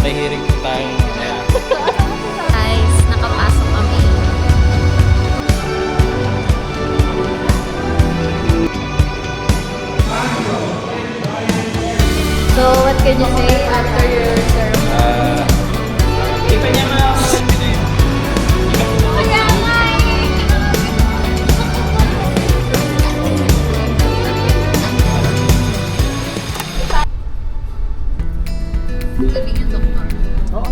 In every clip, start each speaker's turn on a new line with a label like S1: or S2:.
S1: May hearing po tayo mamaya.
S2: Guys, nakapasok kami. So, what can you say after your ceremony?
S1: Iba niya mga
S2: Kaya nga Sabi niya, doktor.
S1: Oo.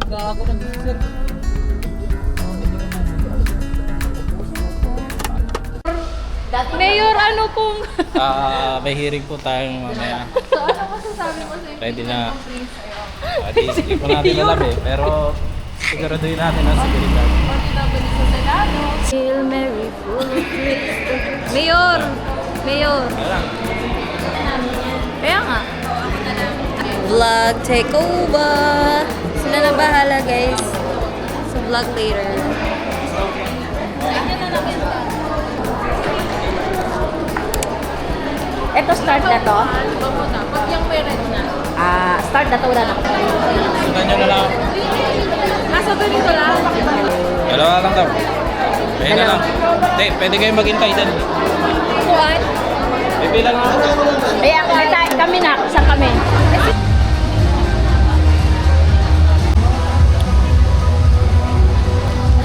S3: Gago ng sir.
S2: Mayor, ano pong...
S1: May hearing po tayo mamaya.
S2: So, ano masasabi mo sa
S1: Ready na.
S2: please?
S1: Hindi ko natin alam eh. Pero siguraduhin natin ang seguridad.
S2: Hail Mary, full of grace. Mayor! Mayor! Kaya nga. Vlog takeover! Sila na bahala, guys. So, vlog later.
S4: Ito start na to?
S2: Pag yung parent na.
S4: Start na to, wala na.
S1: Sundan nyo na lang.
S2: Sabi ko lang.
S1: Dalawa lang daw. Kaya na lang. Hindi, pwede kayo maghintay dyan.
S2: Kuhan?
S1: May bilang ako.
S4: Kami na, saan kami?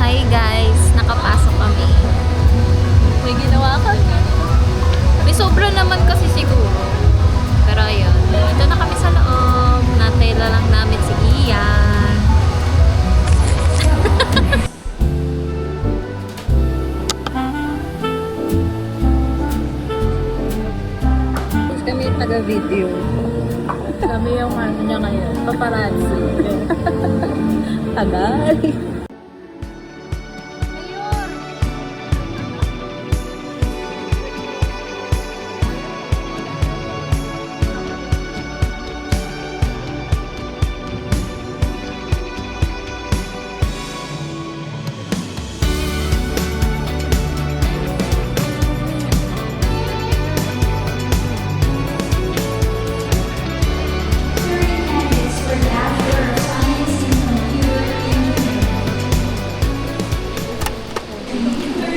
S2: Hi guys, nakapasok kami. May ginawa kami. May sobra naman kasi siguro. Pero ayun, ito na kami sa loob. Natayla lang namin si Ian.
S4: Kami yung taga-video. Kami yung ano niya ngayon, paparazzi. Tagal.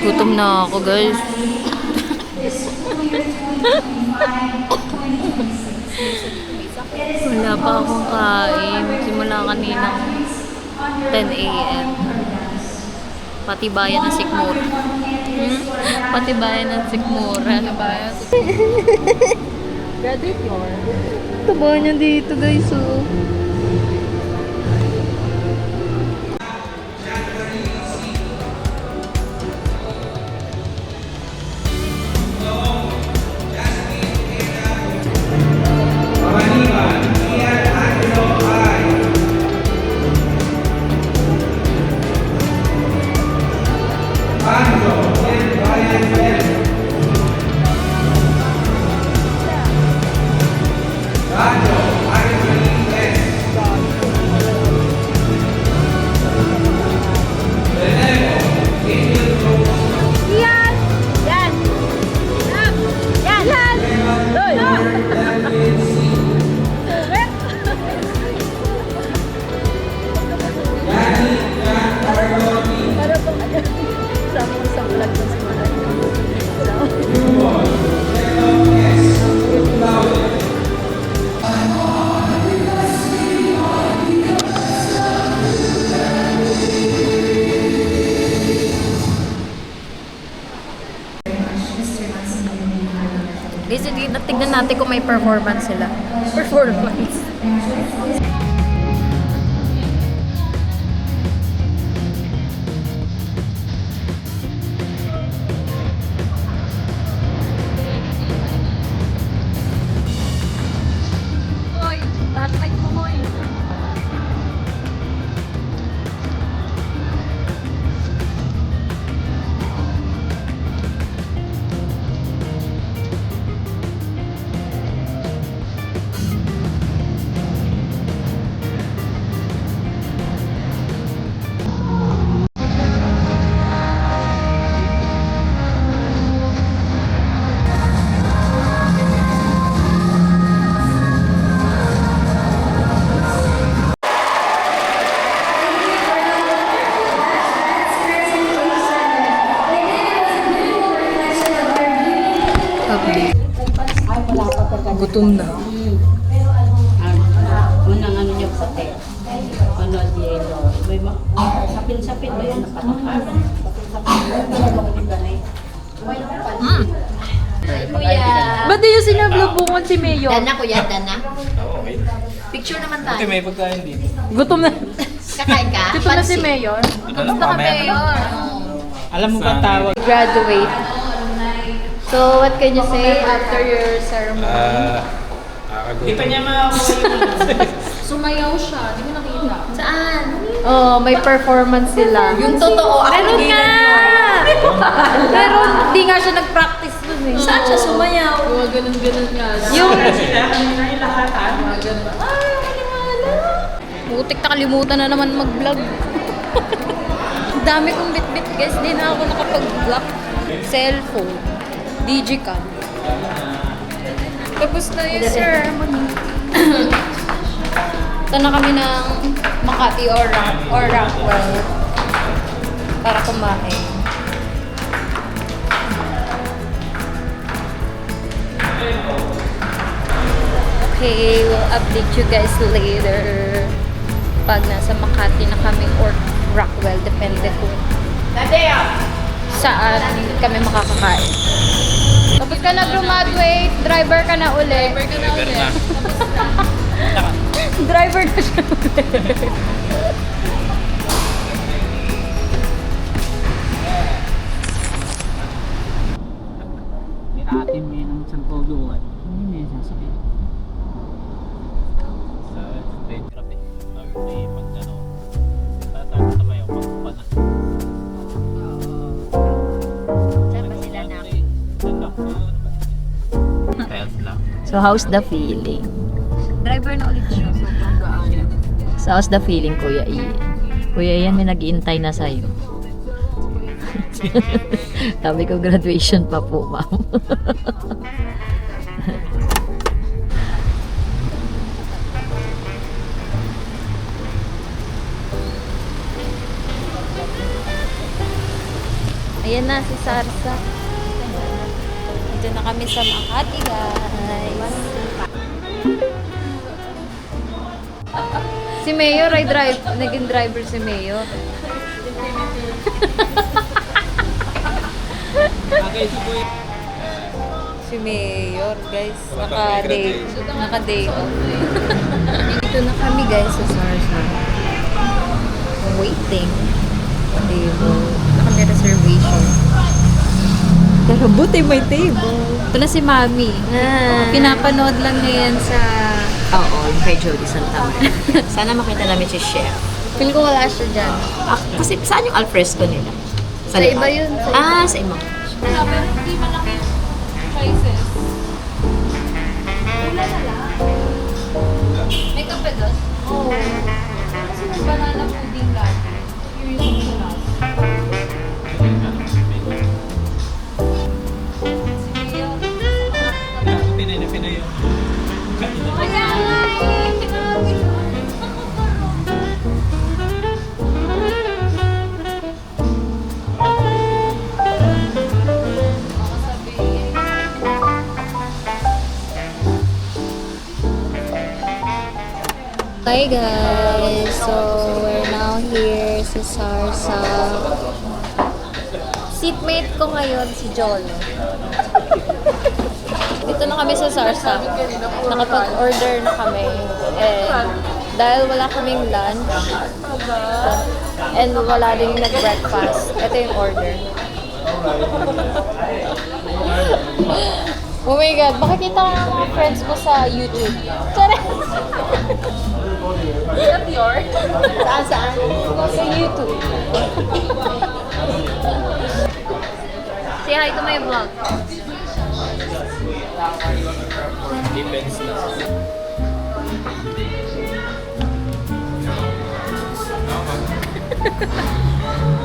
S2: Gutom na ako guys. Wala pa akong kain. Simula kaninang 10 a.m. Pati bayan ng Sikmura. Pati bayan ng Sikmura.
S4: Graduate yun.
S2: Taba niya dito guys oh. Guys, tignan natin kung may performance sila. Performance. Hoy, tatay mo hoy. mag-update. Gutom na.
S4: Unang ano niya pati. Ano yelo. May sapin-sapin ba yun nakatakas? Kuya.
S2: Ba't di yung sinablubungan si Mayo?
S4: Dana kuya, dana.
S1: Oo, okay.
S4: Picture naman
S1: Buti
S4: tayo.
S1: may pagkain dito.
S2: Gutom na.
S4: Kakain ka?
S2: Gutom na si Mayor.
S1: Ano lang, mamaya.
S3: Alam mo ba tawag?
S2: Graduate. So, what can you say after your ceremony?
S3: Hindi pa niya
S2: Sumayaw siya. Hindi mo nakita.
S4: Saan?
S2: Oh, may performance sila.
S4: Yung totoo, ako
S2: Meron
S4: hindi
S2: nga!
S4: na-
S2: Pero hindi nga siya nag-practice nun eh.
S4: Saan siya sumayaw?
S2: Ganun-ganun nga. Yung...
S3: lahatan.
S2: Butik nakalimutan na naman mag-vlog. Dami kong bit-bit guys. Di na ako nakapag-vlog. Cellphone. Digicam. Tapos na yung ceremony. Ito na kami ng Makati or Rockwell para kumain. Okay, we'll update you guys later pag nasa Makati na kami or Rockwell, depende kung saan kami makakakain. Tapos ka na graduate, driver ka na uli.
S1: Driver na.
S2: Driver na siya uli.
S3: Niratin mo yun ng isang puluan. Hindi na yung sasakit.
S1: Sa stage grabe. May pagkano. Tatapos na may pagpana.
S4: Saan ba sila na?
S1: Health lang.
S5: So how's the feeling?
S2: Driver na ulit siya.
S5: So how's the feeling, Kuya Ian? Kuya Ian, may nag-iintay na sa'yo. Sabi ko, graduation pa po, ma'am.
S2: Ayan na si Sarsa. Dito na kami sa Makati, guys. Si Mayor ay naging driver si Mayor. Si Mayor, guys, naka-day off. Dito na kami, guys, sa Sarsa. Waiting. Table. Kami reservation. Pero buti may table. Ito na si Mami. Pinapanood lang niya yan sa...
S5: Oo, kay Jody Santana. Sana makita namin si Chef.
S2: Feel ko wala siya dyan.
S5: Kasi saan yung alfresco nila?
S2: Sa iba
S5: likod?
S2: yun.
S5: Sa iba.
S2: Pero hindi malaki yung prices. Wala na lang. May kape doon? Oo. Kasi may banana pudding lagi. Curious ako sa last.
S1: Pinay yung
S2: Hi guys! So, we're now here sa Sarsa. Seatmate ko ngayon si Jolo. Dito na kami sa Sarsa. Nakapag-order na kami. And dahil wala kaming lunch and wala din nag-breakfast, ito yung order. Oh my God, makikita ko ng mga friends ko sa YouTube. Sorry! Is that yours? Saan? Sa YouTube. Say hi to my vlog.
S1: depends na.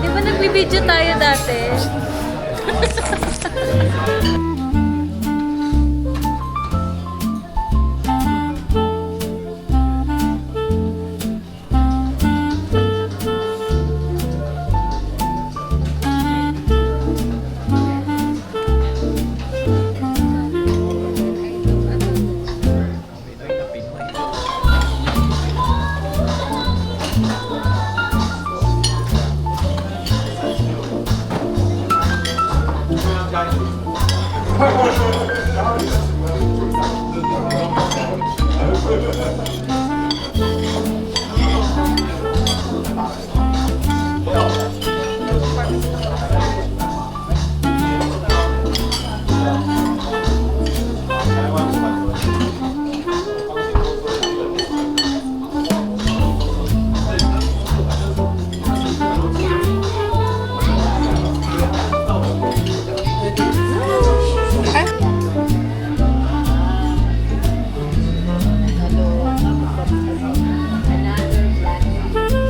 S2: Di ba nagbibideo tayo dati?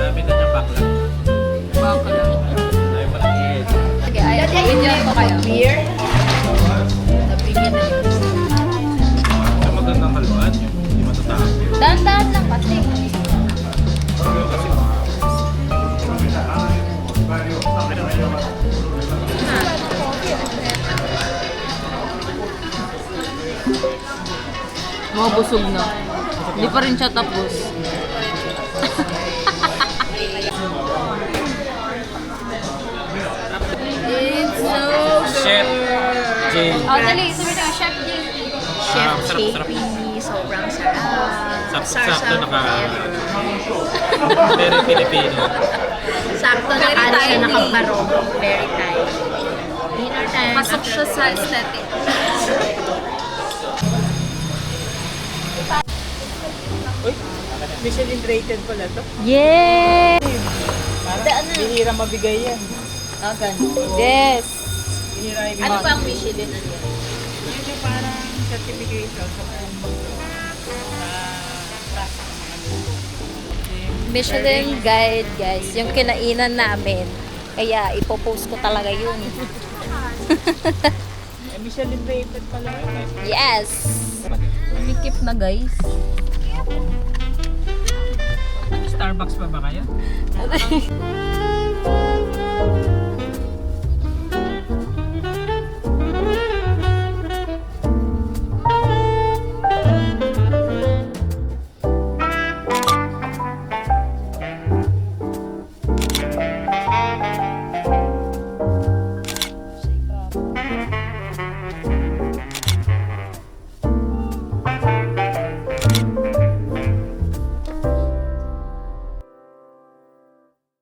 S1: Dami na niya bakla. Dami pa lang i-edit.
S2: Sige, ay, video ko kayo. Beer?
S1: Ito magandang haluan yun. Hindi matatapos.
S2: Dahan-dahan lang kasi.
S4: Mabusog na. Hindi pa rin siya tapos. It's so
S1: Chef J.
S2: Oh, dali. Sabi na, Chef J.
S1: Chef sarap.
S2: Sobrang sarap.
S1: Sakto naka... Very Filipino.
S2: Sakto na kala siya nakabarong. Very tight. Dinner time. Pasok siya sa aesthetic.
S3: Michelin rated pala to.
S5: Yay!
S3: Parang bihira mabigay yan.
S5: Ah, ganun. Yes!
S3: Bihira yung
S2: Ano ba ang Michelin? Ano yan?
S3: Yun yung parang certification sa
S2: Michelin guide, guys. Yung kinainan namin. Kaya ipopost ko talaga yun.
S3: Michelin rated pala.
S2: Yes!
S4: Mikip na guys.
S3: Starbucks pa ba kayo?